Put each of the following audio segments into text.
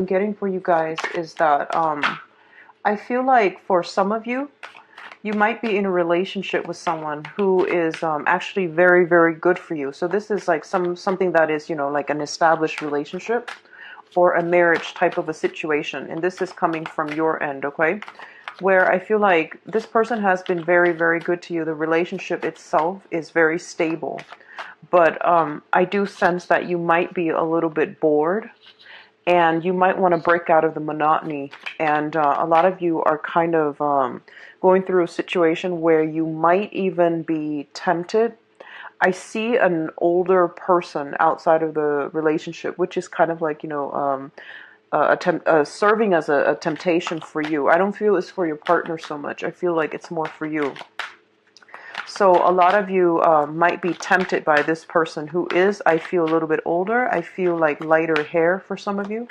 I'm getting for you guys is that I feel like for some of you, you might be in a relationship with someone who is actually very, very good for you. So this is like something that is, like an established relationship or a marriage type of a situation. And this is coming from your end, okay? Where I feel like this person has been very, very good to you. The relationship itself is very stable. But I do sense that you might be a little bit bored and you might want to break out of the monotony. And a lot of you are kind of going through a situation where you might even be tempted. I see an older person outside of the relationship, which is kind of like, serving as a temptation for you. I don't feel it's for your partner so much. I feel like it's more for you. So a lot of you might be tempted by this person who is, I feel, a little bit older. I feel like lighter hair for some of you.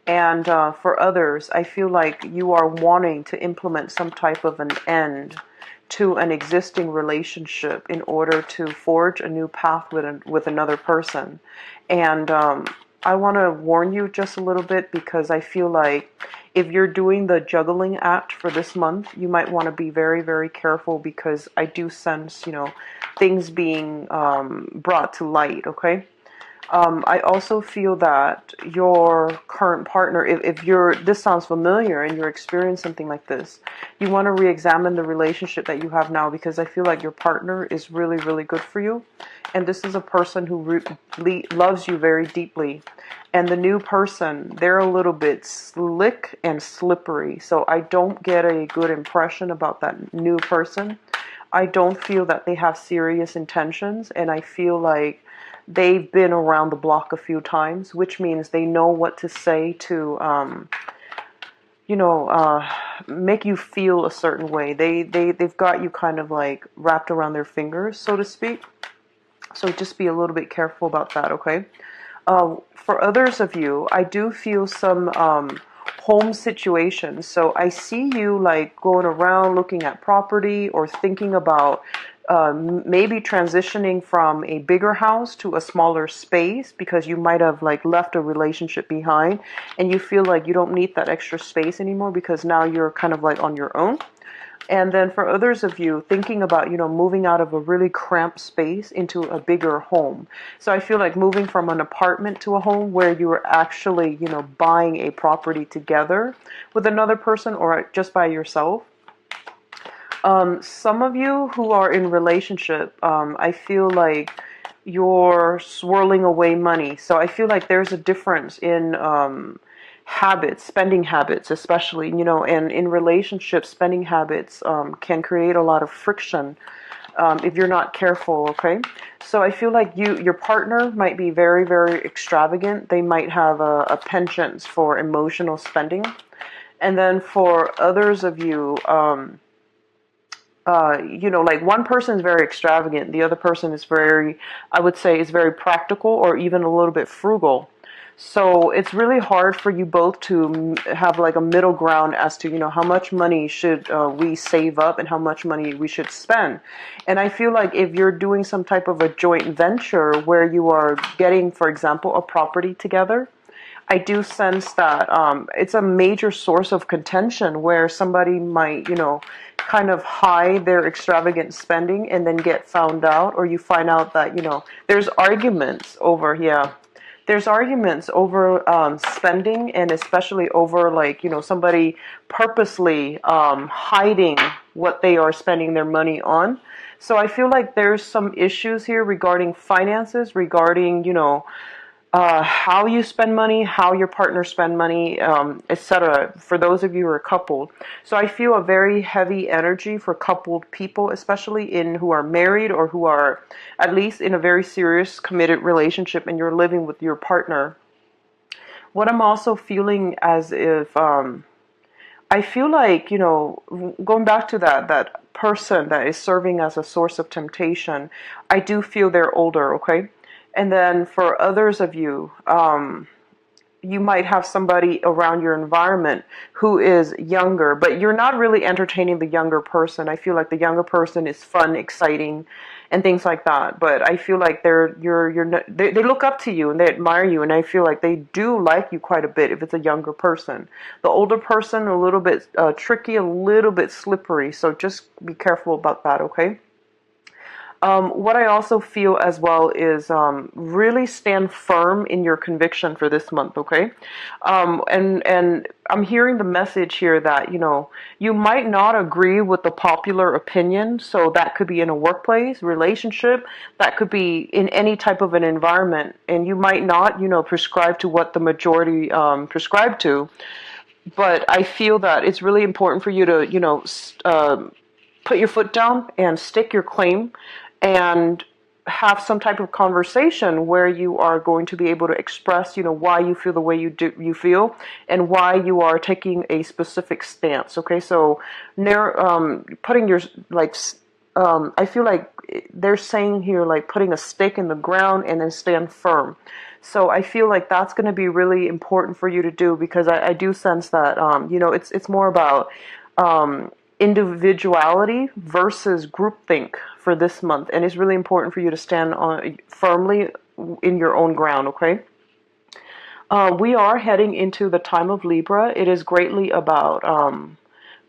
And for others, I feel like you are wanting to implement some type of an end to an existing relationship in order to forge a new path with another person. And I want to warn you just a little bit because I feel like if you're doing the juggling act for this month, you might want to be very, very careful because I do sense, things being brought to light, okay? I also feel that your current partner, if this sounds familiar and you're experiencing something like this, you want to re-examine the relationship that you have now because I feel like your partner is really, really good for you. And this is a person who loves you very deeply. And the new person, they're a little bit slick and slippery. So I don't get a good impression about that new person. I don't feel that they have serious intentions. And I feel like they've been around the block a few times, which means they know what to say to, make you feel a certain way. They've got you kind of like wrapped around their fingers, so to speak. So just be a little bit careful about that, okay? For others of you, I do feel some home situations. So I see you like going around looking at property or thinking about maybe transitioning from a bigger house to a smaller space because you might have like left a relationship behind and you feel like you don't need that extra space anymore because now you're kind of like on your own. And then for others of you, thinking about, moving out of a really cramped space into a bigger home. So I feel like moving from an apartment to a home where you are actually, buying a property together with another person or just by yourself. Some of you who are in relationship, I feel like you're swirling away money. So I feel like there's a difference in habits, spending habits especially, and in relationships, spending habits can create a lot of friction if you're not careful, okay? So I feel like your partner might be very, very extravagant. They might have a penchant for emotional spending. And then for others of you, like one person is very extravagant, the other person is very, I would say, is very practical or even a little bit frugal. So it's really hard for you both to have like a middle ground as to, how much money should we save up and how much money we should spend. And I feel like if you're doing some type of a joint venture where you are getting, for example, a property together, I do sense that it's a major source of contention where somebody might, kind of hide their extravagant spending and then get found out, or you find out that, there's arguments over, there's arguments over spending and especially over like, somebody purposely hiding what they are spending their money on. So I feel like there's some issues here regarding finances, regarding, how you spend money, how your partner spend money, etc. For those of you who are coupled. So I feel a very heavy energy for coupled people, especially who are married or who are at least in a very serious committed relationship and you're living with your partner. What I'm also feeling as if, I feel like, going back to that person that is serving as a source of temptation, I do feel they're older, okay? And then for others of you, you might have somebody around your environment who is younger, but you're not really entertaining the younger person. I feel like the younger person is fun, exciting, and things like that. But I feel like they look up to you and they admire you, and I feel like they do like you quite a bit if it's a younger person. The older person, a little bit tricky, a little bit slippery, so just be careful about that, okay? What I also feel as well is really stand firm in your conviction for this month, okay? And I'm hearing the message here that, you might not agree with the popular opinion, so that could be in a workplace, relationship, that could be in any type of an environment, and you might not, prescribe to what the majority prescribe to, but I feel that it's really important for you to, put your foot down and stick your claim and have some type of conversation where you are going to be able to express, why you feel the way you feel and why you are taking a specific stance. Okay, so putting your I feel like they're saying here like putting a stake in the ground and then stand firm. So I feel like that's going to be really important for you to do, because I do sense that it's more about individuality versus groupthink for this month, and it's really important for you to stand on firmly in your own ground. Okay. We are heading into the time of Libra. It is greatly about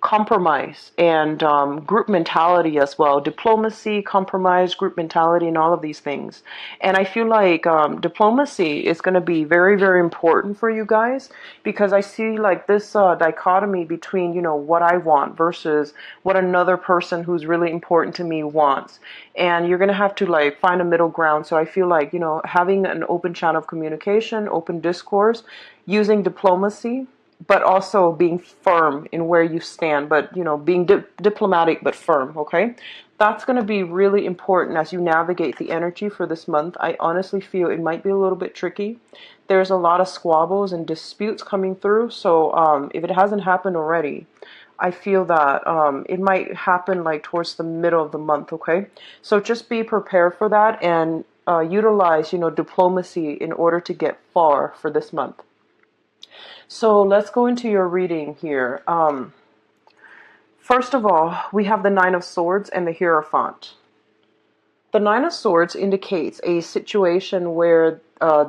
compromise and group mentality as well. Diplomacy, compromise, group mentality, and all of these things. And I feel like diplomacy is going to be very, very important for you guys, because I see like this dichotomy between, what I want versus what another person who's really important to me wants. And you're going to have to like find a middle ground. So I feel like, having an open channel of communication, open discourse, using diplomacy, but also being firm in where you stand, but being diplomatic but firm. Okay, that's going to be really important as you navigate the energy for this month. I honestly feel it might be a little bit tricky. There's a lot of squabbles and disputes coming through, so if it hasn't happened already, I feel that it might happen like towards the middle of the month. Okay, so just be prepared for that and utilize diplomacy in order to get far for this month. So let's go into your reading here. First of all, we have the Nine of Swords and the Hierophant. The Nine of Swords indicates a situation where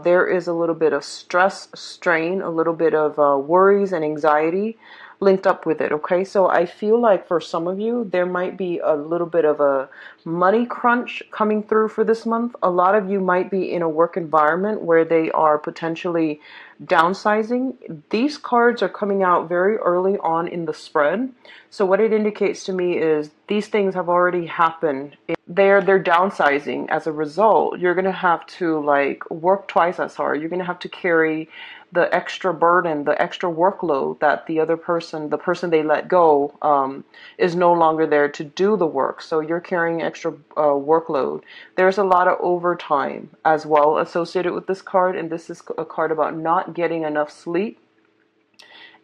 there is a little bit of stress, strain, a little bit of worries and anxiety linked up with it. Okay, so I feel like for some of you, there might be a little bit of a money crunch coming through for this month. A lot of you might be in a work environment where they are potentially downsizing. These cards are coming out very early on in the spread. So what it indicates to me is these things have already happened. They're downsizing. As a result, you're going to have to like work twice as hard. You're going to have to carry the extra burden, the extra workload that the other person, the person they let go, is no longer there to do the work. So you're carrying extra workload. There's a lot of overtime as well associated with this card, and this is a card about not getting enough sleep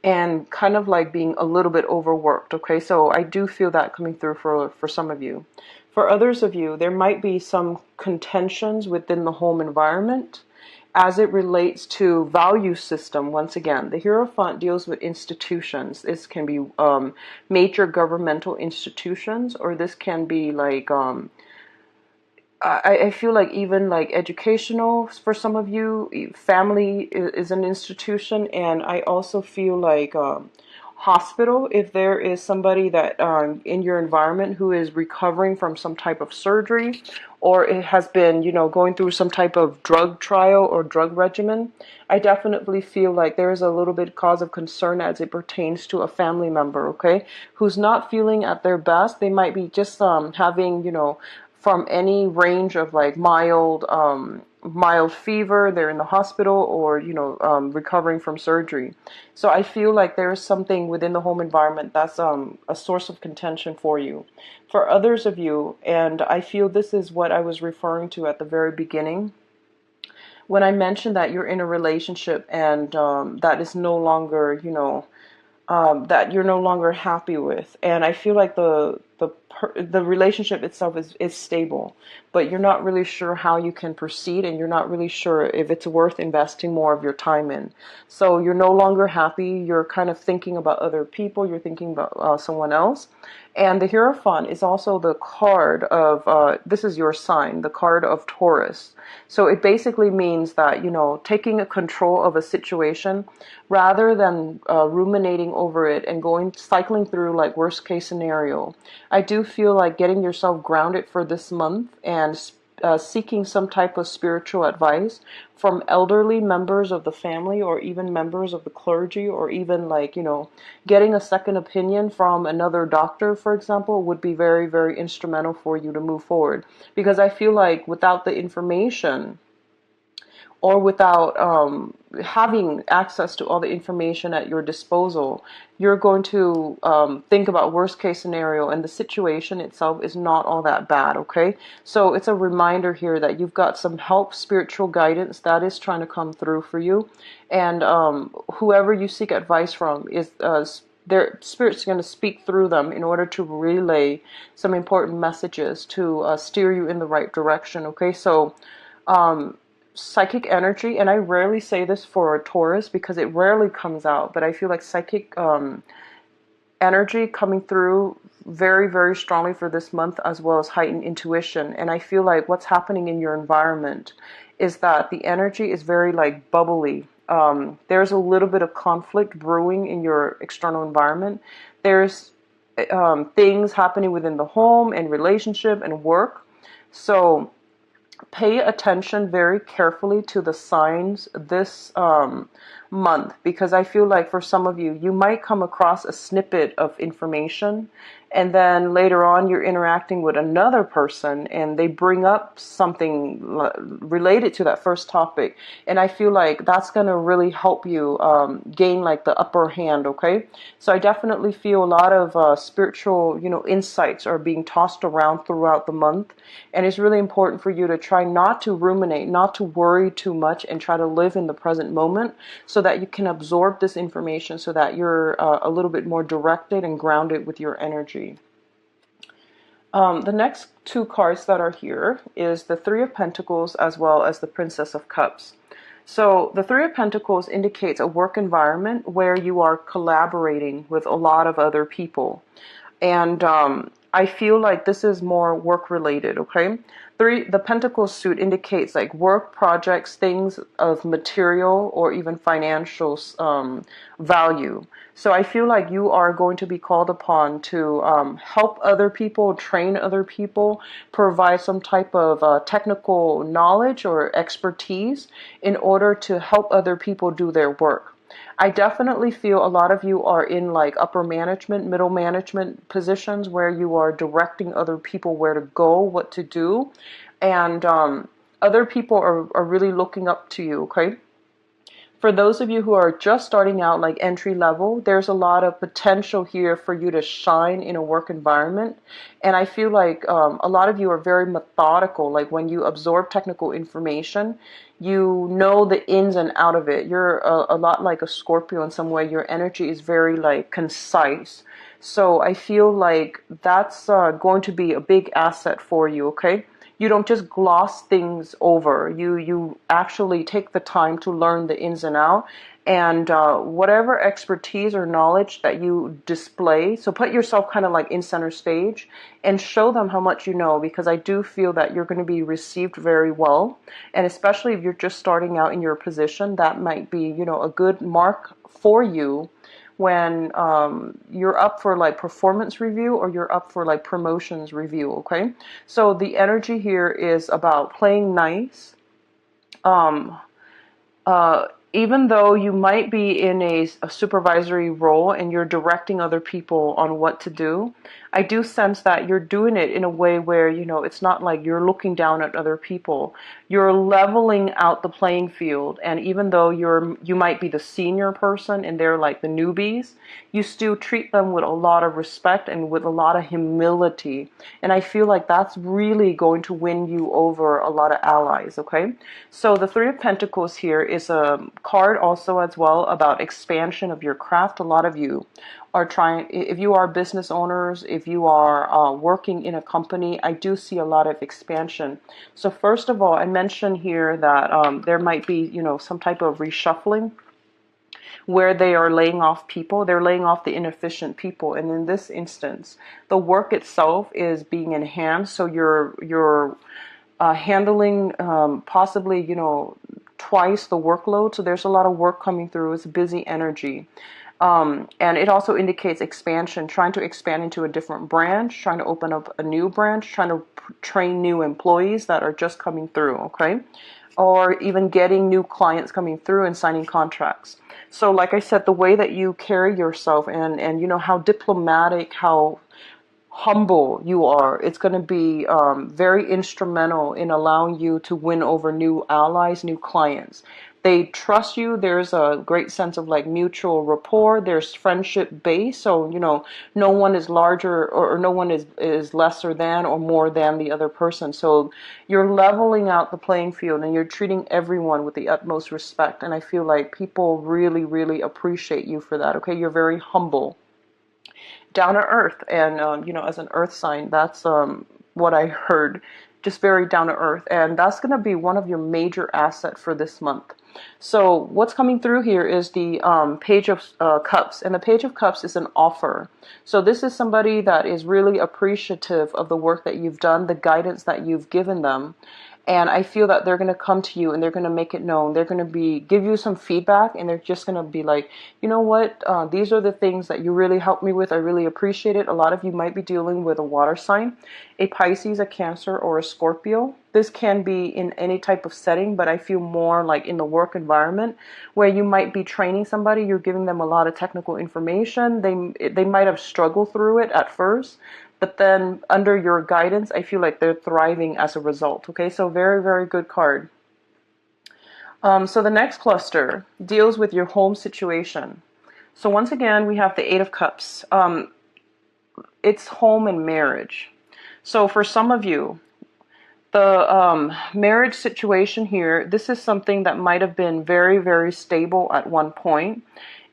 and kind of like being a little bit overworked. Okay, so I do feel that coming through for some of you. For others of you, there might be some contentions within the home environment as it relates to value system. Once again, the Hierophant deals with institutions. This can be major governmental institutions, or this can be like I feel like even like educational for some of you. Family is an institution, and I also feel like hospital, if there is somebody that in your environment who is recovering from some type of surgery, or it has been going through some type of drug trial or drug regimen, I definitely feel like there is a little bit cause of concern as it pertains to a family member, okay, who's not feeling at their best. They might be just having from any range of like mild fever, they're in the hospital, or recovering from surgery. So I feel like there's something within the home environment that's a source of contention for you. For others of you, and I feel this is what I was referring to at the very beginning when I mentioned that you're in a relationship and that is no longer that you're no longer happy with. And I feel like the the relationship itself is stable, but you're not really sure how you can proceed, and you're not really sure if it's worth investing more of your time in. So you're no longer happy. You're kind of thinking about other people. You're thinking about someone else. And the Hierophant is also the card of, this is your sign, the card of Taurus. So it basically means that, taking a control of a situation rather than ruminating over it and cycling through like worst case scenario. I do feel like getting yourself grounded for this month and seeking some type of spiritual advice from elderly members of the family, or even members of the clergy, or even like, getting a second opinion from another doctor, for example, would be very, very instrumental for you to move forward. Because I feel like without the information, or without having access to all the information at your disposal, you're going to think about worst case scenario, and the situation itself is not all that bad, okay? So it's a reminder here that you've got some help, spiritual guidance that is trying to come through for you. And whoever you seek advice from is their spirit's going to speak through them in order to relay some important messages to steer you in the right direction, okay? So psychic energy, and I rarely say this for a Taurus because it rarely comes out, but I feel like psychic energy coming through very, very strongly for this month, as well as heightened intuition. And I feel like what's happening in your environment is that the energy is very like bubbly. There's a little bit of conflict brewing in your external environment. There's things happening within the home and relationship and work. So pay attention very carefully to the signs this month, because I feel like for some of you, you might come across a snippet of information, and then later on you're interacting with another person and they bring up something related to that first topic, and I feel like that's going to really help you gain like the upper hand, okay? So I definitely feel a lot of spiritual insights are being tossed around throughout the month, and it's really important for you to try not to ruminate, not to worry too much, and try to live in the present moment so that you can absorb this information, so that you're a little bit more directed and grounded with your energy. The next two cards that are here is the Three of Pentacles as well as the Princess of Cups. So the Three of Pentacles indicates a work environment where you are collaborating with a lot of other people. And I feel like this is more work related, okay? The Pentacles suit indicates like work projects, things of material or even financial value. So I feel like you are going to be called upon to help other people, train other people, provide some type of technical knowledge or expertise in order to help other people do their work. I definitely feel a lot of you are in like upper management, middle management positions where you are directing other people where to go, what to do, and other people are really looking up to you, okay? For those of you who are just starting out, like entry level, there's a lot of potential here for you to shine in a work environment. And I feel like a lot of you are very methodical. Like when you absorb technical information, you know the ins and out of it. You're a lot like a Scorpio in some way. Your energy is very like concise. So I feel like that's going to be a big asset for you, okay? You don't just gloss things over. You actually take the time to learn the ins and out, and whatever expertise or knowledge that you display. So put yourself kind of like in center stage and show them how much you know, because I do feel that you're going to be received very well. And especially if you're just starting out in your position, that might be, a good mark for you when you're up for like performance review or you're up for like promotions review, okay? So the energy here is about playing nice. Even though you might be in a supervisory role and you're directing other people on what to do, I do sense that you're doing it in a way where, it's not like you're looking down at other people. You're leveling out the playing field. And even though you might be the senior person and they're like the newbies, you still treat them with a lot of respect and with a lot of humility. And I feel like that's really going to win you over a lot of allies, okay? So the Three of Pentacles here is a card also as well about expansion of your craft. A lot of you are trying, if you are business owners, if you are working in a company, I do see a lot of expansion. So first of all, I mentioned here that there might be, some type of reshuffling where they are laying off people. They're laying off the inefficient people. And in this instance, the work itself is being enhanced. So you're handling possibly, twice the workload. So there's a lot of work coming through. It's busy energy. And it also indicates expansion, trying to expand into a different branch, trying to open up a new branch, trying to train new employees that are just coming through, okay? Or even getting new clients coming through and signing contracts. So like I said, the way that you carry yourself and how diplomatic, how humble you are, it's going to be very instrumental in allowing you to win over new allies, new clients. They trust you. There's a great sense of like mutual rapport. There's friendship base. So, no one is larger or no one is lesser than or more than the other person. So you're leveling out the playing field and you're treating everyone with the utmost respect. And I feel like people really, really appreciate you for that. Okay. You're very humble, down to earth, and as an earth sign, that's what I heard, just very down to earth, and that's going to be one of your major assets for this month. So what's coming through here is the Page of Cups, and the Page of Cups is an offer. So this is somebody that is really appreciative of the work that you've done, the guidance that you've given them. And I feel that they're going to come to you and they're going to make it known. They're going to give you some feedback, and they're just going to be like, you know what, these are the things that you really helped me with. I really appreciate it. A lot of you might be dealing with a water sign, a Pisces, a Cancer, or a Scorpio. This can be in any type of setting, but I feel more like in the work environment where you might be training somebody. You're giving them a lot of technical information. They might have struggled through it at first, but then under your guidance, I feel like they're thriving as a result. Okay, so very, very good card. So the next cluster deals with your home situation. So once again, we have the Eight of Cups. It's home and marriage. So for some of you, the marriage situation here, this is something that might have been very, very stable at one point.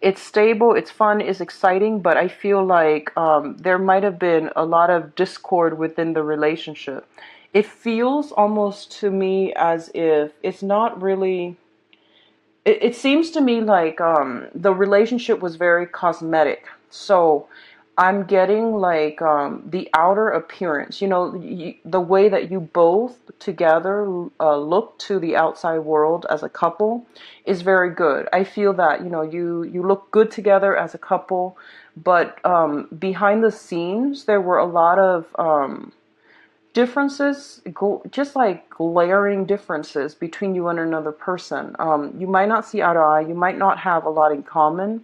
It's stable, it's fun, it's exciting, but I feel like there might have been a lot of discord within the relationship. It feels almost to me as if it's not really... It seems to me like the relationship was very cosmetic. So I'm getting like the outer appearance, the way that you both together look to the outside world as a couple is very good. I feel that, you look good together as a couple, but behind the scenes, there were a lot of differences, just like glaring differences between you and another person. You might not see eye to eye. You might not have a lot in common.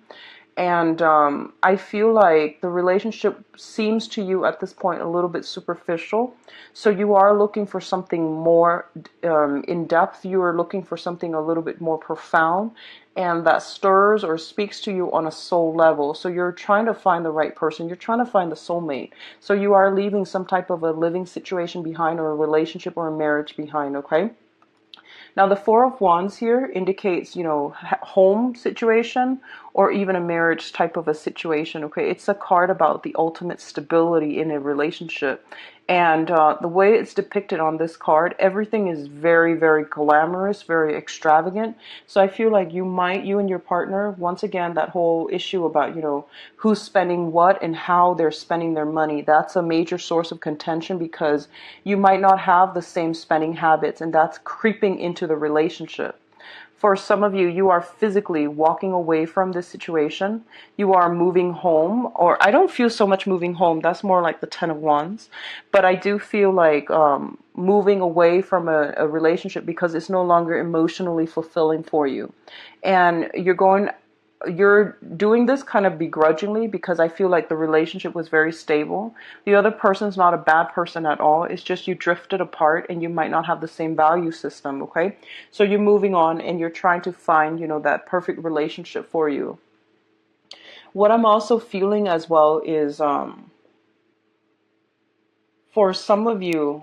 And I feel like the relationship seems to you at this point a little bit superficial. So you are looking for something more in depth. You are looking for something a little bit more profound and that stirs or speaks to you on a soul level. So you're trying to find the right person. You're trying to find the soulmate. So you are leaving some type of a living situation behind, or a relationship or a marriage behind, okay? Now, the Four of Wands here indicates, home situation or even a marriage type of a situation, okay? It's a card about the ultimate stability in a relationship. And the way it's depicted on this card, everything is very, very glamorous, very extravagant. So I feel like you and your partner, once again, that whole issue about, who's spending what and how they're spending their money, that's a major source of contention because you might not have the same spending habits, and that's creeping into the relationship. For some of you, you are physically walking away from this situation. You are moving home, or I don't feel so much moving home. That's more like the Ten of Wands. But I do feel like moving away from a relationship because it's no longer emotionally fulfilling for you. And you're doing this kind of begrudgingly because I feel like the relationship was very stable. The other person's not a bad person at all. It's just you drifted apart and you might not have the same value system, okay? So you're moving on and you're trying to find, that perfect relationship for you. What I'm also feeling as well is for some of you,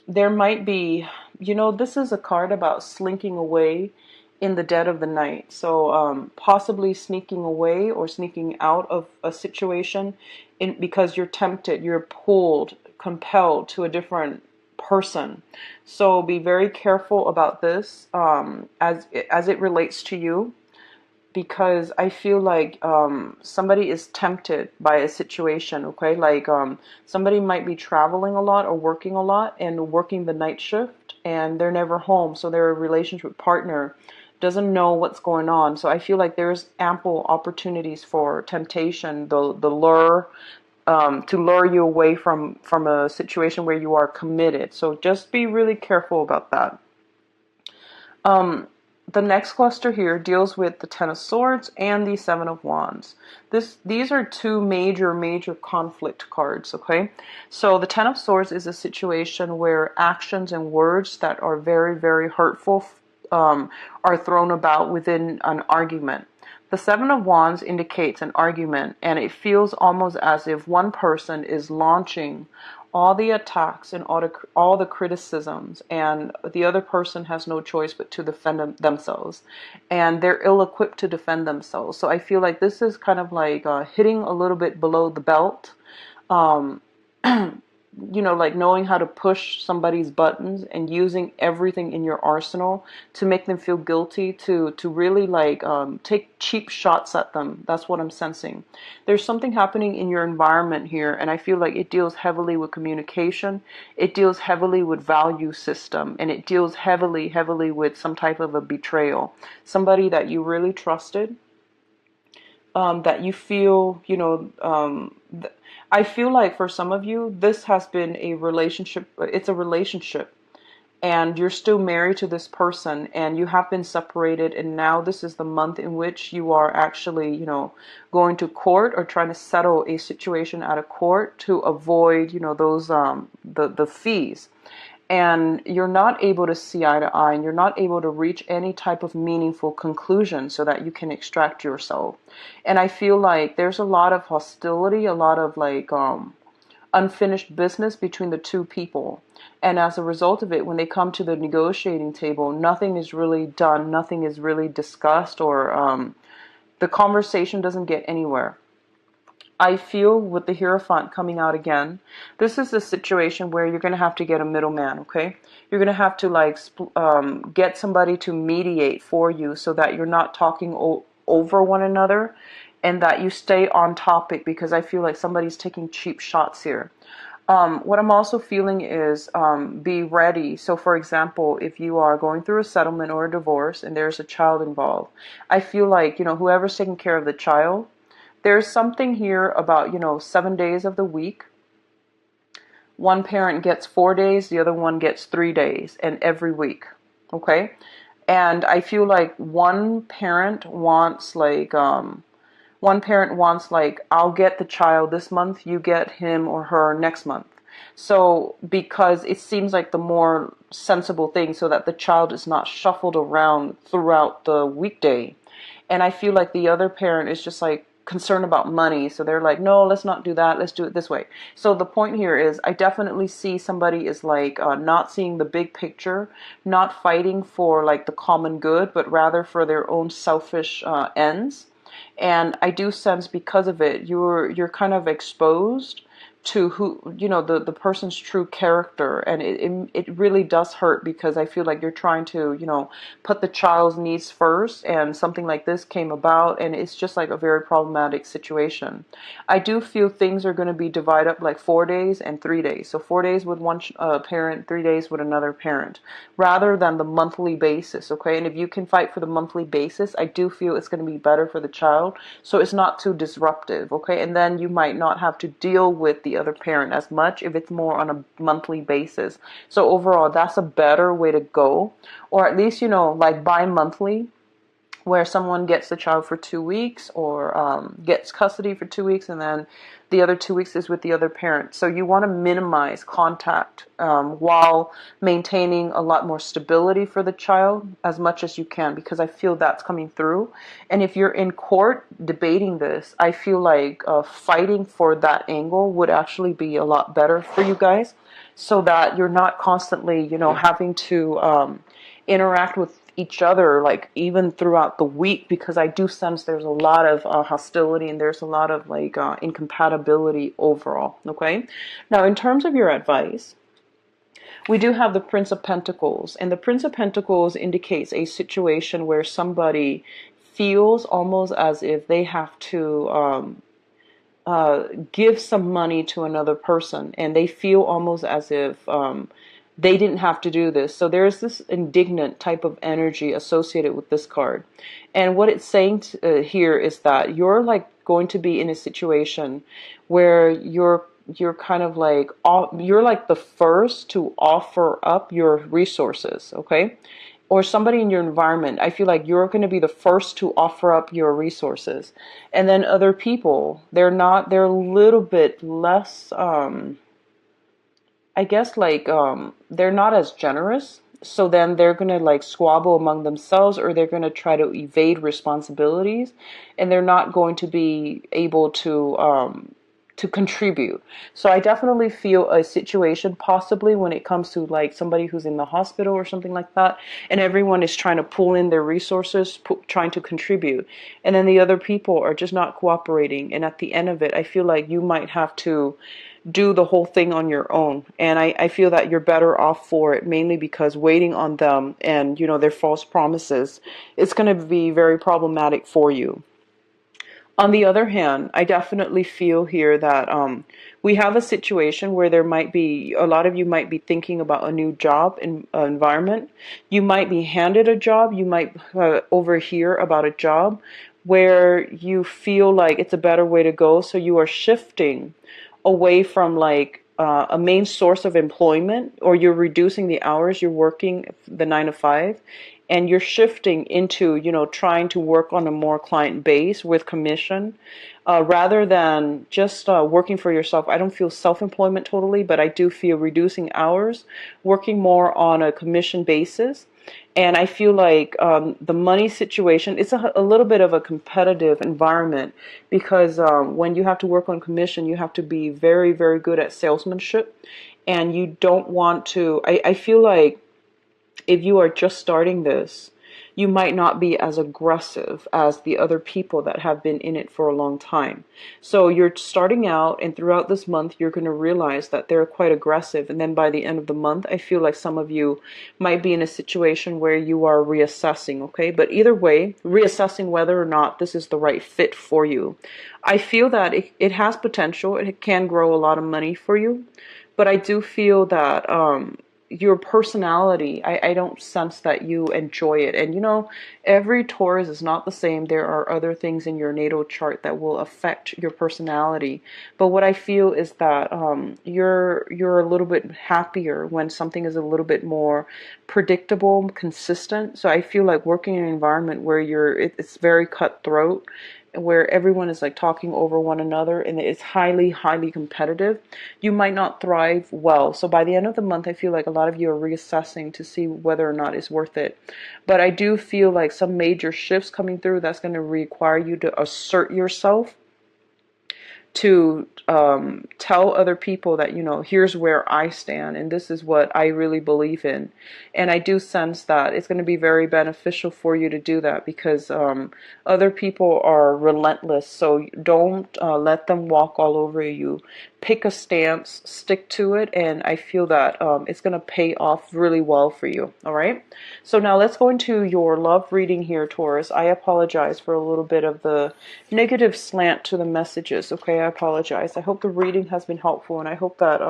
there might be, this is a card about slinking away in the dead of the night. So possibly sneaking away or sneaking out of a situation because you're tempted, you're pulled, compelled to a different person. So be very careful about this as it relates to you, because I feel like somebody is tempted by a situation, okay? Like somebody might be traveling a lot or working a lot and working the night shift, and they're never home, so their relationship partner doesn't know what's going on. So I feel like there's ample opportunities for temptation, the lure, to lure you away from a situation where you are committed. So just be really careful about that. The next cluster here deals with the Ten of Swords and the Seven of Wands. These are two major conflict cards, okay? So the Ten of Swords is a situation where actions and words that are very hurtful are thrown about within an argument. The Seven of Wands indicates an argument, and it feels almost as if one person is launching all the attacks and all the criticisms, and the other person has no choice but to defend themselves, and they're ill-equipped to defend themselves. So I feel like this is kind of like hitting a little bit below the belt. Um, you know, like knowing how to push somebody's buttons and using everything in your arsenal to make them feel guilty, to really like take cheap shots at them. That's what I'm sensing. There's something happening in your environment here, and I feel like it deals heavily with communication. It deals heavily with value system, and it deals heavily with some type of a betrayal. Somebody that you really trusted, that you feel, you know, I feel like for some of you, this has been a relationship. It's a relationship, and you're still married to this person, and you have been separated, and now this is the month in which you are actually, you know, going to court or trying to settle a situation at a court to avoid, you know, those the fees. And you're not able to see eye to eye, and you're not able to reach any type of meaningful conclusion so that you can extract yourself. And I feel like there's a lot of hostility, a lot of like unfinished business between the two people. And as a result of it, when they come to the negotiating table, nothing is really done, nothing is really discussed, or the conversation doesn't get anywhere. I feel with the Hierophant coming out again, this is a situation where you're going to have to get a middleman, okay? You're going to have to like get somebody to mediate for you so that you're not talking over one another, and that you stay on topic, because I feel like somebody's taking cheap shots here. What I'm also feeling is be ready. So for example, if you are going through a settlement or a divorce and there's a child involved, I feel like, you know, whoever's taking care of the child, there's something here about, you know, 7 days of the week. One parent gets 4 days, the other one gets 3 days, and every week. Okay? And I feel like one parent wants like, I'll get the child this month, you get him or her next month. So, because it seems like the more sensible thing, so that the child is not shuffled around throughout the weekday. And I feel like the other parent is just like concerned about money, so they're like, no, let's not do that, let's do it this way. So the point here is, I definitely see somebody is like not seeing the big picture, not fighting for like the common good, but rather for their own selfish ends. And I do sense because of it, you're kind of exposed to who, you know, the person's true character, and it really does hurt, because I feel like you're trying to, you know, put the child's needs first, and something like this came about, and it's just like a very problematic situation. I do feel things are going to be divided up like 4 days and 3 days. So 4 days with one parent, 3 days with another parent, rather than the monthly basis, okay? And if you can fight for the monthly basis, I do feel it's going to be better for the child, so it's not too disruptive, okay? And then you might not have to deal with the other parent as much if it's more on a monthly basis. So overall, that's a better way to go. Or at least, you know, like bi-monthly, where someone gets the child for 2 weeks, or gets custody for 2 weeks, and then the other 2 weeks is with the other parent. So you want to minimize contact while maintaining a lot more stability for the child as much as you can, because I feel that's coming through. And if you're in court debating this, I feel like fighting for that angle would actually be a lot better for you guys, so that you're not constantly, you know, having to interact with each other, like even throughout the week, because I do sense there's a lot of hostility, and there's a lot of like incompatibility overall. Okay, now in terms of your advice, we do have the Prince of Pentacles, and the Prince of Pentacles indicates a situation where somebody feels almost as if they have to give some money to another person, and they feel almost as if they didn't have to do this. So there's this indignant type of energy associated with this card. And what it's saying here is that you're like going to be in a situation where you're kind of like, you're like the first to offer up your resources, okay? Or somebody in your environment, I feel like you're going to be the first to offer up your resources. And then other people, they're a little bit less, I guess like, they're not as generous. So then they're going to like squabble among themselves, or they're going to try to evade responsibilities, and they're not going to be able to contribute. So I definitely feel a situation possibly when it comes to like somebody who's in the hospital or something like that, and everyone is trying to pull in their resources, trying to contribute, and then the other people are just not cooperating, and at the end of it, I feel like you might have to do the whole thing on your own. And I feel that you're better off for it, mainly because waiting on them and, you know, their false promises, it's going to be very problematic for you. On the other hand, I definitely feel here that we have a situation where there might be, a lot of you might be thinking about a new job environment. You might be handed a job. You might overhear about a job where you feel like it's a better way to go. So you are shifting away from like a main source of employment, or you're reducing the hours you're working, the 9 to 5, and you're shifting into, you know, trying to work on a more client base with commission, rather than just working for yourself. I don't feel self-employment totally, but I do feel reducing hours, working more on a commission basis. And I feel like the money situation, it's a little bit of a competitive environment, because when you have to work on commission, you have to be very, very good at salesmanship. And you don't want to, I feel like if you are just starting this, you might not be as aggressive as the other people that have been in it for a long time. So you're starting out, and throughout this month, you're going to realize that they're quite aggressive. And then by the end of the month, I feel like some of you might be in a situation where you are reassessing, okay? But either way, reassessing whether or not this is the right fit for you. I feel that it has potential. It can grow a lot of money for you. But I do feel that your personality, I don't sense that you enjoy it. And you know, every Taurus is not the same. There are other things in your natal chart that will affect your personality. But what I feel is that you're a little bit happier when something is a little bit more predictable, consistent. So I feel like working in an environment where it's very cutthroat, where everyone is like talking over one another, and it's highly, highly competitive, you might not thrive well. So by the end of the month, I feel like a lot of you are reassessing to see whether or not it's worth it. But I do feel like some major shifts coming through that's going to require you to assert yourself, to tell other people that, you know, here's where I stand and this is what I really believe in. And I do sense that it's going to be very beneficial for you to do that, because other people are relentless. So don't let them walk all over you. Pick a stance, stick to it, and I feel that it's going to pay off really well for you. All right. So now let's go into your love reading here, Taurus. I apologize for a little bit of the negative slant to the messages. Okay, I apologize. I hope the reading has been helpful, and I hope that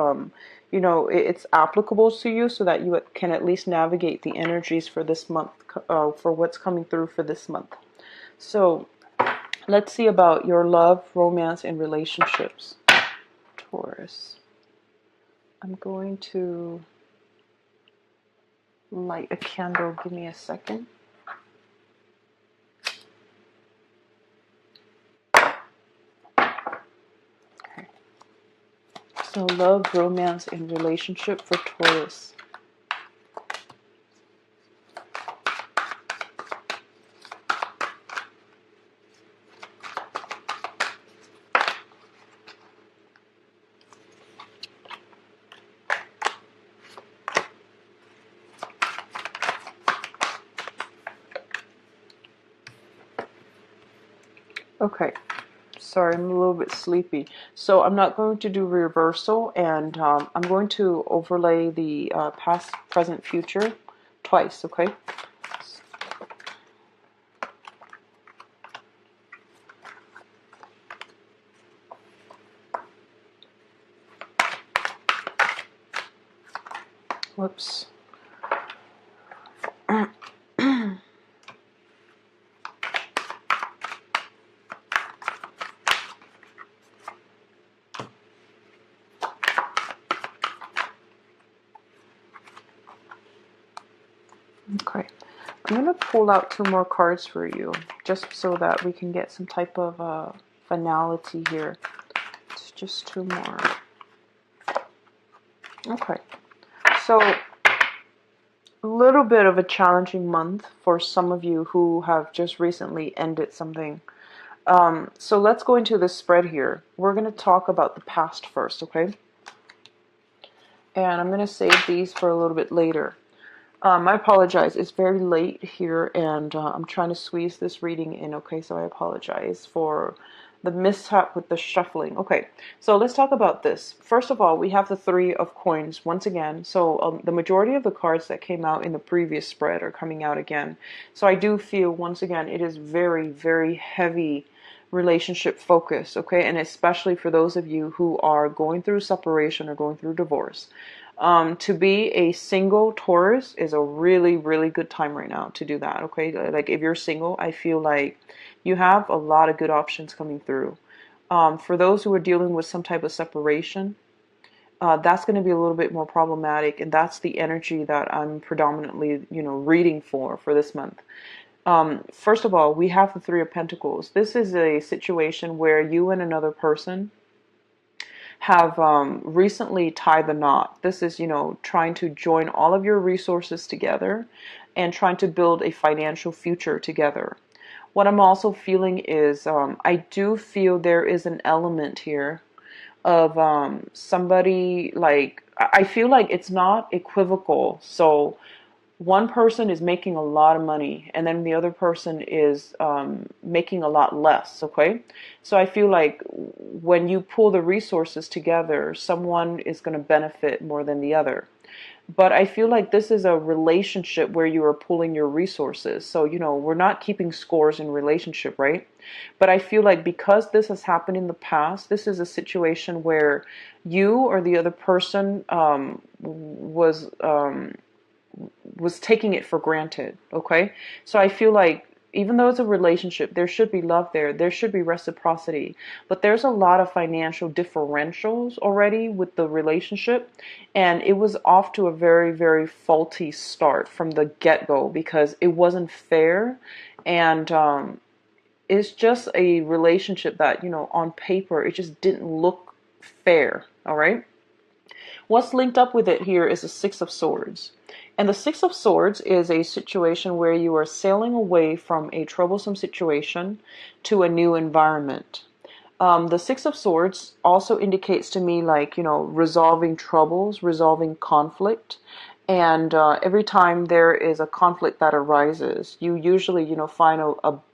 you know, it's applicable to you, so that you can at least navigate the energies for this month, for what's coming through for this month. So let's see about your love, romance, and relationships, Taurus. I'm going to light a candle. Give me a second. Okay. So love, romance, and relationship for Taurus. Okay. Sorry, I'm a little bit sleepy. So I'm not going to do reversal, and I'm going to overlay the past, present, future twice, okay? Whoops. Okay. I'm going to pull out 2 more cards for you, just so that we can get some type of finality here. It's just 2 more. Okay. So, a little bit of a challenging month for some of you who have just recently ended something. So let's go into this spread here. We're going to talk about the past first, okay? And I'm going to save these for a little bit later. I apologize. It's very late here, and I'm trying to squeeze this reading in, okay? So I apologize for the mishap with the shuffling. Okay, so let's talk about this. First of all, we have the 3 of coins once again. So the majority of the cards that came out in the previous spread are coming out again. So I do feel, once again, it is very, very heavy relationship focus, okay? And especially for those of you who are going through separation or going through divorce. To be a single Taurus is a really, really good time right now to do that, okay? Like if you're single, I feel like you have a lot of good options coming through. For those who are dealing with some type of separation, that's going to be a little bit more problematic, and that's the energy that I'm predominantly, reading for this month. First of all, we have the 3 of Pentacles. This is a situation where you and another person have recently tied the knot. This is, trying to join all of your resources together and trying to build a financial future together. What I'm also feeling is I do feel there is an element here of somebody, like, I feel like it's not equivocal. So one person is making a lot of money and then the other person is making a lot less, okay? So I feel like when you pull the resources together, someone is going to benefit more than the other. But I feel like this is a relationship where you are pulling your resources. So, we're not keeping scores in relationship, right? But I feel like because this has happened in the past, this is a situation where you or the other person was taking it for granted, okay? So I feel like even though it's a relationship, there should be love there. There should be reciprocity. But there's a lot of financial differentials already with the relationship. And it was off to a very, very faulty start from the get-go because it wasn't fair. And it's just a relationship that, on paper, it just didn't look fair, all right? What's linked up with it here is the 6 of Swords. And the 6 of Swords is a situation where you are sailing away from a troublesome situation to a new environment. The 6 of Swords also indicates to me, like, resolving troubles, resolving conflict. And every time there is a conflict that arises, you usually, find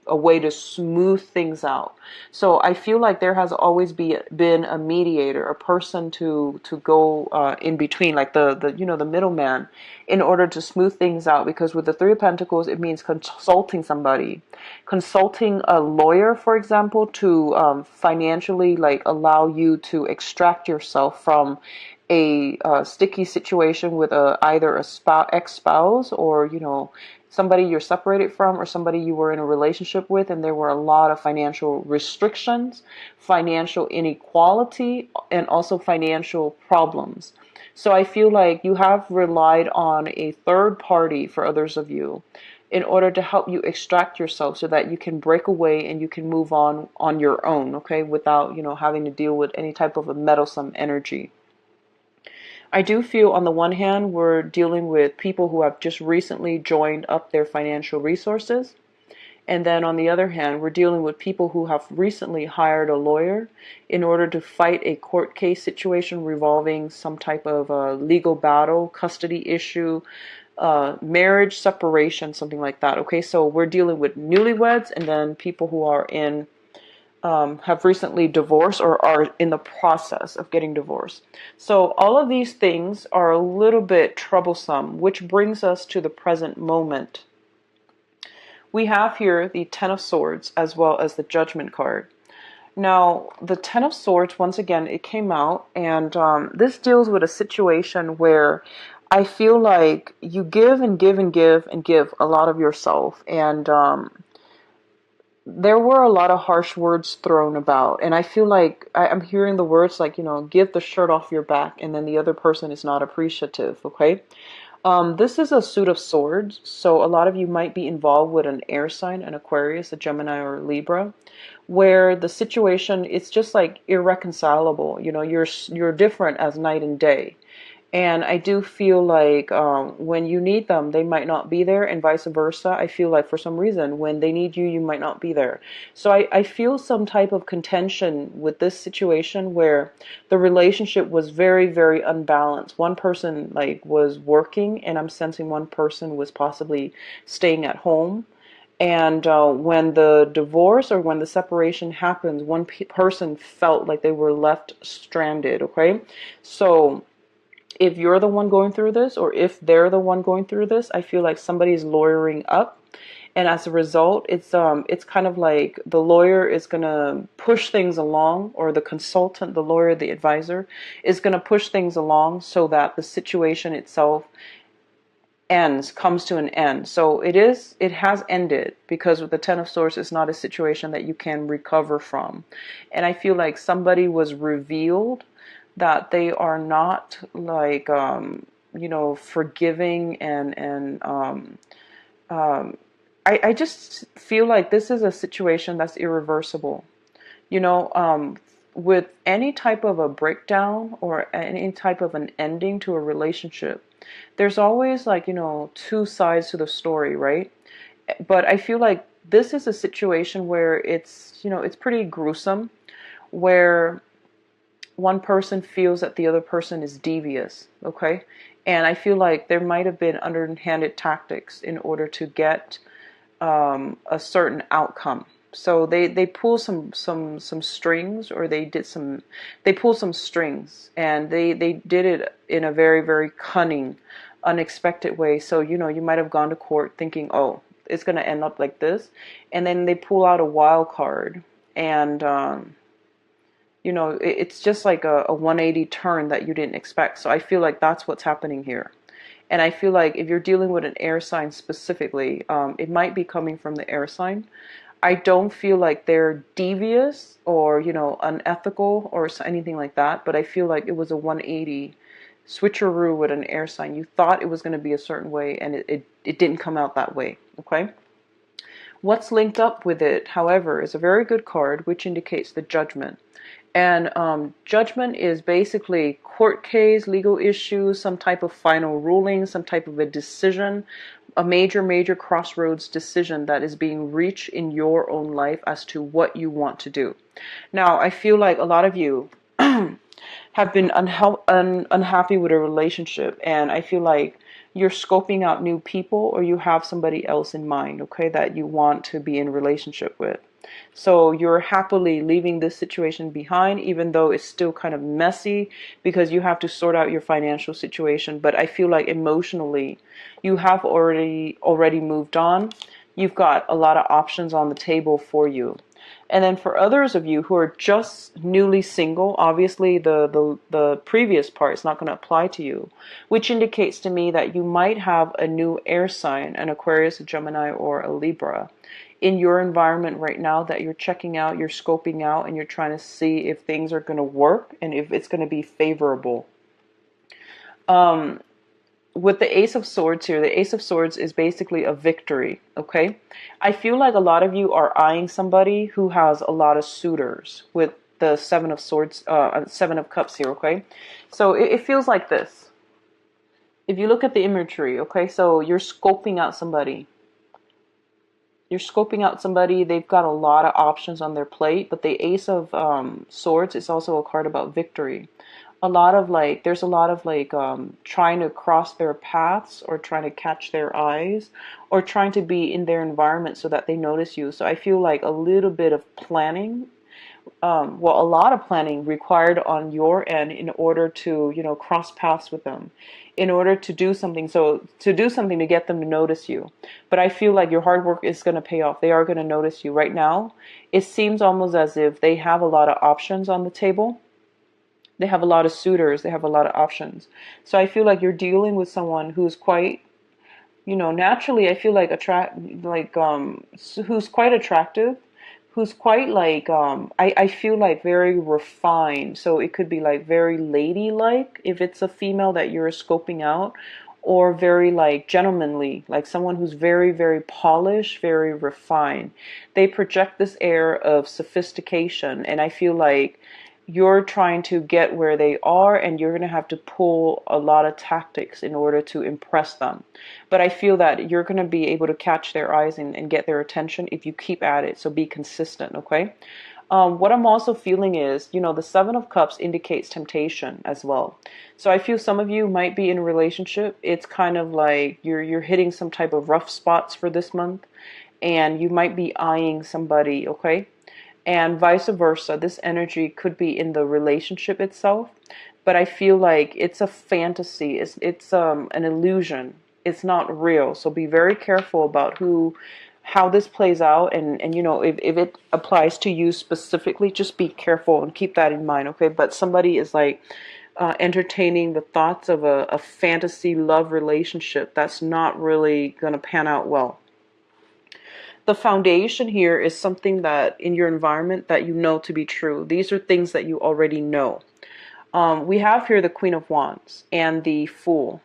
a way to smooth things out. So I feel like there has always been a mediator, a person to go in between, like the middleman, in order to smooth things out. Because with the 3 of Pentacles, it means consulting somebody, consulting a lawyer, for example, to financially, like, allow you to extract yourself from a sticky situation with either a ex-spouse or, somebody you're separated from or somebody you were in a relationship with, and there were a lot of financial restrictions, financial inequality, and also financial problems. So I feel like you have relied on a third party, for others of you, in order to help you extract yourself so that you can break away and you can move on your own, okay, without, having to deal with any type of a meddlesome energy. I do feel on the one hand, we're dealing with people who have just recently joined up their financial resources. And then on the other hand, we're dealing with people who have recently hired a lawyer in order to fight a court case situation revolving some type of legal battle, custody issue, marriage, separation, something like that. Okay, so we're dealing with newlyweds and then people who are in have recently divorced or are in the process of getting divorced. So all of these things are a little bit troublesome, which brings us to the present moment. We have here the Ten of Swords as well as the Judgment card. Now, the Ten of Swords, once again, it came out, and this deals with a situation where I feel like you give and give and give and give a lot of yourself, and there were a lot of harsh words thrown about, and I feel like I'm hearing the words like, give the shirt off your back, and then the other person is not appreciative, okay? This is a suit of swords, so a lot of you might be involved with an air sign, an Aquarius, a Gemini, or a Libra, where the situation it's just like irreconcilable. You're different as night and day. And I do feel like when you need them, they might not be there, and vice versa. I feel like for some reason, when they need you, you might not be there. So I feel some type of contention with this situation where the relationship was very, very unbalanced. One person was working, and I'm sensing one person was possibly staying at home. And when the divorce or when the separation happens, one person felt like they were left stranded, okay? So if you're the one going through this, or if they're the one going through this, I feel like somebody's lawyering up, and as a result, it's kind of like the lawyer is gonna push things along, or the consultant, the lawyer, the advisor is gonna push things along so that the situation itself comes to an end. So it has ended, because with the Ten of Swords, it's not a situation that you can recover from, and I feel like somebody was revealed that they are not forgiving, and I just feel like this is a situation that's irreversible. With any type of a breakdown or any type of an ending to a relationship, there's always two sides to the story, right? But I feel like this is a situation where it's pretty gruesome, where one person feels that the other person is devious, okay? And I feel like there might have been underhanded tactics in order to get a certain outcome. So they pull some strings, or they pull some strings, and they did it in a very, very cunning, unexpected way. So you might have gone to court thinking, oh, it's going to end up like this, and then they pull out a wild card, and it's just like a 180 turn that you didn't expect. So I feel like that's what's happening here. And I feel like if you're dealing with an air sign specifically, it might be coming from the air sign. I don't feel like they're devious or, unethical or anything like that, but I feel like it was a 180 switcheroo with an air sign. You thought it was going to be a certain way, and it didn't come out that way, okay? What's linked up with it, however, is a very good card, which indicates the Judgment. And judgment is basically court case, legal issues, some type of final ruling, some type of a decision, a major, major crossroads decision that is being reached in your own life as to what you want to do. Now, I feel like a lot of you have been unhappy with a relationship, and I feel like you're scoping out new people, or you have somebody else in mind, okay, that you want to be in a relationship with. So you're happily leaving this situation behind, even though it's still kind of messy because you have to sort out your financial situation. But I feel like emotionally, you have already moved on. You've got a lot of options on the table for you. And then for others of you who are just newly single, obviously the previous part is not going to apply to you, which indicates to me that you might have a new air sign, an Aquarius, a Gemini, or a Libra, in your environment right now that you're checking out, you're scoping out, and you're trying to see if things are going to work and if it's going to be favorable. With the Ace of Swords here, the Ace of Swords is basically a victory, okay? I feel like a lot of you are eyeing somebody who has a lot of suitors with the Seven of Swords, Seven of Cups here, okay? So it feels like this. If you look at the imagery, okay, so you're scoping out somebody. You're scoping out somebody, they've got a lot of options on their plate, but the Ace of Swords is also a card about victory. There's a lot of trying to cross their paths, or trying to catch their eyes, or trying to be in their environment so that they notice you. So I feel like a little bit of planning well, a lot of planning required on your end in order to, cross paths with them, in order to do something. So to do something to get them to notice you. But I feel like your hard work is going to pay off. They are going to notice you. Right now, it seems almost as if they have a lot of options on the table. They have a lot of suitors. They have a lot of options. So I feel like you're dealing with someone who's quite, naturally, I feel like who's quite attractive, who's quite like, I feel like very refined. So it could be like very ladylike if it's a female that you're scoping out, or very like gentlemanly, like someone who's very, very polished, very refined. They project this air of sophistication, and I feel like you're trying to get where they are, and you're going to have to pull a lot of tactics in order to impress them. But I feel that you're going to be able to catch their eyes and get their attention if you keep at it. So be consistent, okay? What I'm also feeling is, the Seven of Cups indicates temptation as well. So I feel some of you might be in a relationship. It's kind of like you're hitting some type of rough spots for this month, and you might be eyeing somebody, okay? And vice versa. This energy could be in the relationship itself, but I feel like it's a fantasy. It's an illusion. It's not real. So be very careful about how this plays out, and if it applies to you specifically, just be careful and keep that in mind, okay? But somebody is like entertaining the thoughts of a fantasy love relationship that's not really going to pan out well. The foundation here is something that in your environment that you know to be true. These are things that you already know. We have here the Queen of Wands and the Fool.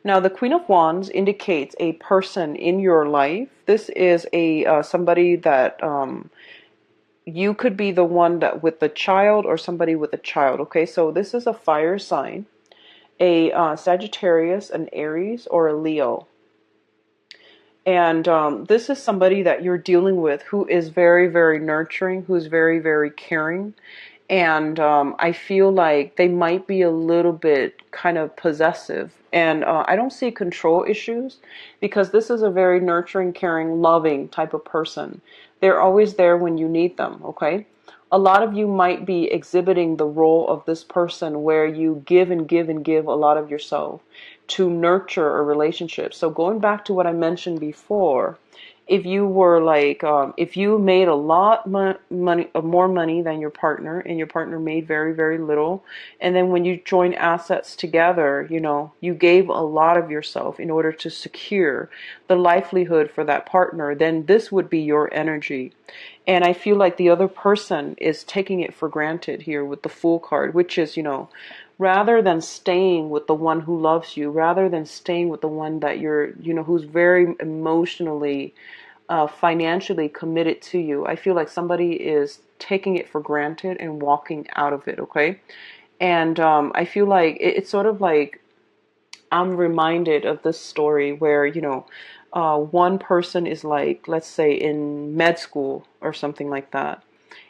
Now, the Queen of Wands indicates a person in your life. This is a somebody that you could be the one that with the child, or somebody with a child. Okay, so this is a fire sign, a Sagittarius, an Aries, or a Leo. And this is somebody that you're dealing with who is very, very nurturing, who's very, very caring. And I feel like they might be a little bit kind of possessive. And I don't see control issues, because this is a very nurturing, caring, loving type of person. They're always there when you need them, okay? A lot of you might be exhibiting the role of this person where you give and give and give a lot of yourself to nurture a relationship. So going back to what I mentioned before, if you were like, if you made a lot more money than your partner, and your partner made very, very little, and then when you join assets together, you gave a lot of yourself in order to secure the livelihood for that partner, then this would be your energy. And I feel like the other person is taking it for granted here with the Fool card, which is, rather than staying with the one who loves you, rather than staying with the one that you're, who's very emotionally, financially committed to you, I feel like somebody is taking it for granted and walking out of it, okay? And I feel like it's sort of like I'm reminded of this story where, one person is like, let's say in med school or something like that,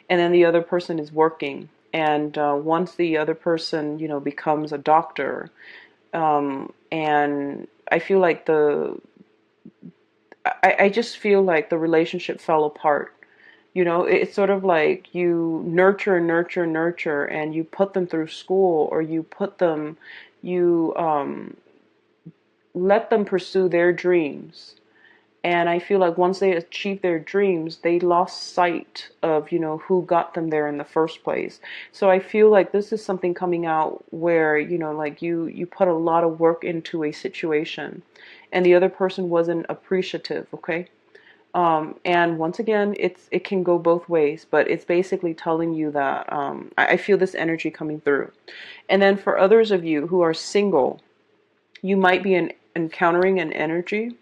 and then the other person is working. And once the other person, becomes a doctor, and I feel like I just feel like the relationship fell apart. It's sort of like you nurture, nurture, nurture, and you put them through school, or you let them pursue their dreams. And I feel like once they achieve their dreams, they lost sight of, who got them there in the first place. So I feel like this is something coming out where, like you put a lot of work into a situation, and the other person wasn't appreciative, okay? And once again, it can go both ways, but it's basically telling you that I feel this energy coming through. And then for others of you who are single, you might be encountering an energy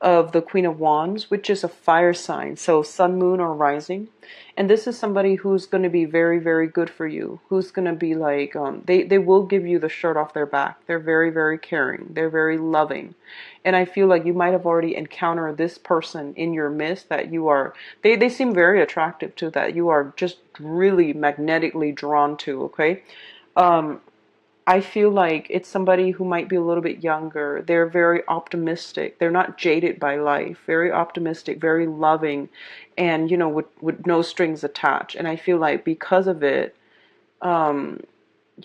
of the Queen of Wands, which is a fire sign, so sun, moon, or rising. And this is somebody who's going to be very, very good for you, who's going to be like, they will give you the shirt off their back. They're very, very caring. They're very loving. And I feel like you might have already encountered this person in your midst that they seem very attractive to, that you are just really magnetically drawn to, okay? I feel like it's somebody who might be a little bit younger. They're very optimistic. They're not jaded by life. Very optimistic, very loving, and with no strings attached. And I feel like because of it,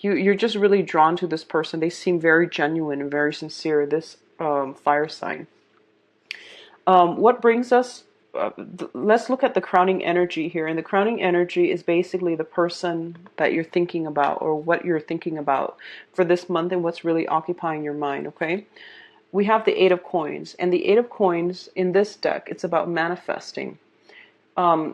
you're just really drawn to this person. They seem very genuine and very sincere. This fire sign. What brings us? Let's look at the crowning energy here. And the crowning energy is basically the person that you're thinking about, or what you're thinking about for this month, and what's really occupying your mind. Okay. We have the Eight of Coins, and the Eight of Coins in this deck, it's about manifesting.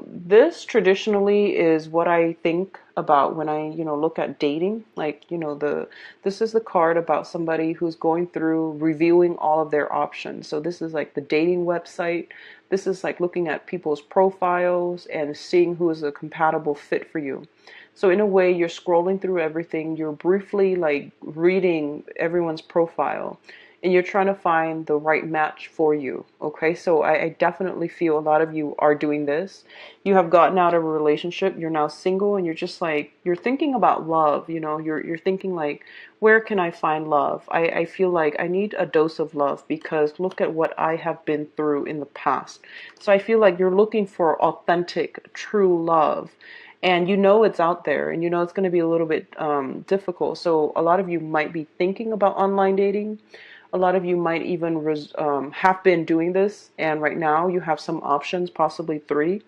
This traditionally is what I think about when I, look at dating. Like, this is the card about somebody who's going through reviewing all of their options. So this is like the dating website. This is like looking at people's profiles and seeing who is a compatible fit for you. So in a way, you're scrolling through everything. You're briefly like reading everyone's profile, and you're trying to find the right match for you. Okay, so I definitely feel a lot of you are doing this. You have gotten out of a relationship, you're now single, and you're just like, you're thinking about love. You're thinking like, where can I find love? I feel like I need a dose of love, because look at what I have been through in the past. So I feel like you're looking for authentic, true love. And it's out there, and it's going to be a little bit difficult. So a lot of you might be thinking about online dating. A lot of you might even have been doing this, and right now you have some options, possibly three.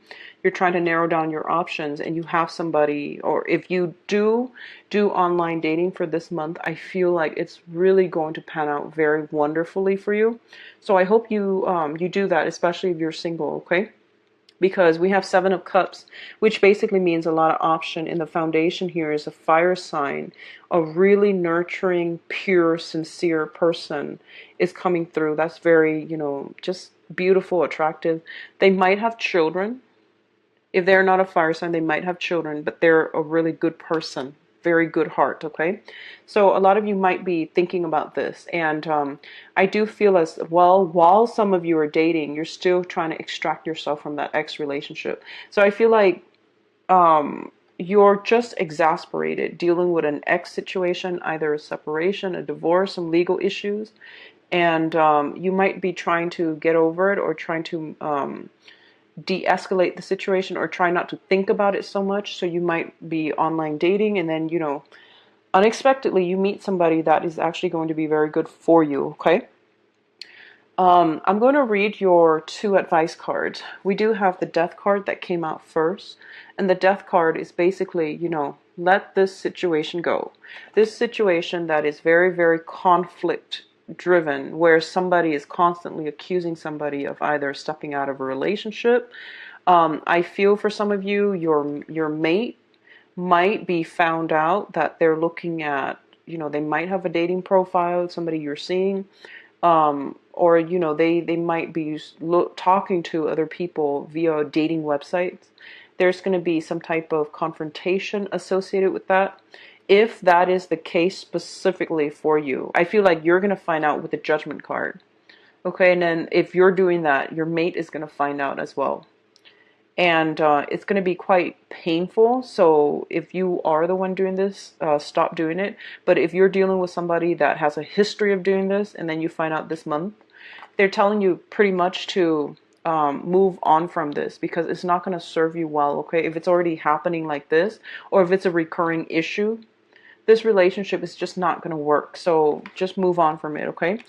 You're trying to narrow down your options, and you have somebody, or if you do online dating for this month, I feel like it's really going to pan out very wonderfully for you. So I hope you do that, especially if you're single, okay? Because we have Seven of Cups, which basically means a lot of option. And the foundation here is a fire sign. A really nurturing, pure, sincere person is coming through. That's very, just beautiful, attractive. They might have children. If they're not a fire sign, they might have children, but they're a really good person. Very good heart, okay? So a lot of you might be thinking about this. And I do feel as well, while some of you are dating, you're still trying to extract yourself from that ex relationship. So I feel like you're just exasperated dealing with an ex situation, either a separation, a divorce, some legal issues. And you might be trying to get over it, or trying to de-escalate the situation, or try not to think about it so much. So you might be online dating, and then unexpectedly you meet somebody that is actually going to be very good for you. Okay. I'm going to read your two advice cards. We do have the Death card that came out first, and the Death card is basically, let this situation go. This situation that is very, very conflict driven, where somebody is constantly accusing somebody of either stepping out of a relationship. I feel for some of you, your mate might be found out that they're looking at, they might have a dating profile, somebody you're seeing, or they might be talking to other people via dating websites. There's going to be some type of confrontation associated with that. If that is the case specifically for you, I feel like you're going to find out with the Judgment card. Okay, and then if you're doing that, your mate is going to find out as well. And it's going to be quite painful. So if you are the one doing this, stop doing it. But if you're dealing with somebody that has a history of doing this, and then you find out this month, they're telling you pretty much to move on from this, because it's not going to serve you well. Okay, if it's already happening like this, or if it's a recurring issue, this relationship is just not going to work. So just move on from it, okay?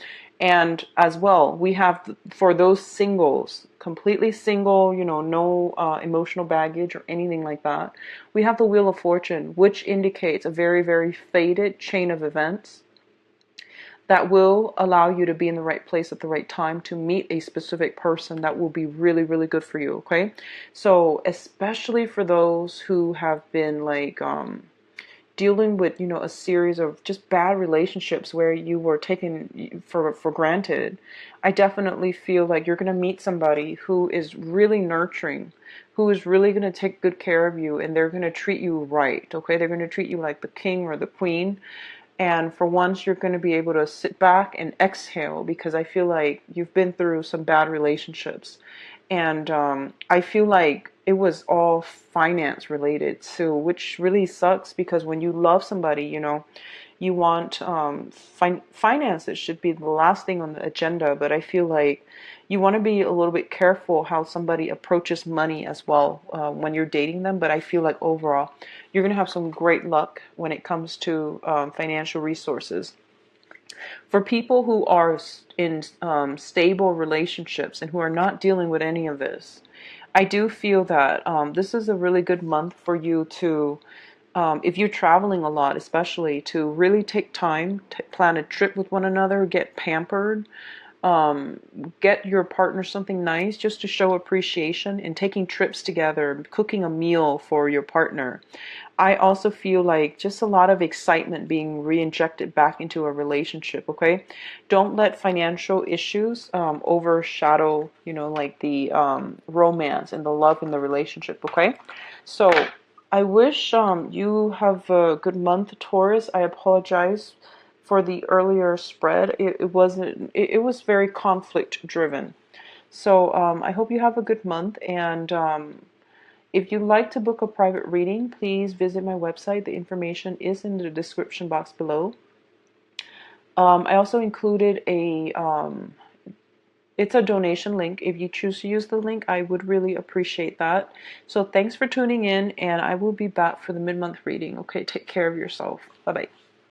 And as well, we have, for those singles, completely single, no emotional baggage or anything like that, we have the Wheel of Fortune, which indicates a very, very fated chain of events that will allow you to be in the right place at the right time to meet a specific person that will be really, really good for you, okay? So especially for those who have been like dealing with, a series of just bad relationships where you were taken for granted, I definitely feel like you're going to meet somebody who is really nurturing, who is really going to take good care of you, and they're going to treat you right, okay? They're going to treat you like the king or the queen. And for once, you're going to be able to sit back and exhale, because I feel like you've been through some bad relationships. And I feel like it was all finance related too, which really sucks, because when you love somebody, You want finances should be the last thing on the agenda, but I feel like you want to be a little bit careful how somebody approaches money as well when you're dating them. But I feel like overall, you're going to have some great luck when it comes to financial resources. For people who are in stable relationships and who are not dealing with any of this, I do feel that this is a really good month for you to, if you're traveling a lot, especially, to really take time to plan a trip with one another, get pampered, get your partner something nice just to show appreciation, and taking trips together, cooking a meal for your partner. I also feel like just a lot of excitement being re-injected back into a relationship, okay? Don't let financial issues overshadow, like the romance and the love in the relationship, okay? So I wish you have a good month, Taurus. I apologize for the earlier spread. It wasn't, it was very conflict driven. So I hope you have a good month, and if you'd like to book a private reading, please visit my website. The information is in the description box below. I also included it's a donation link. If you choose to use the link, I would really appreciate that. So thanks for tuning in, and I will be back for the mid-month reading. Okay, take care of yourself. Bye-bye.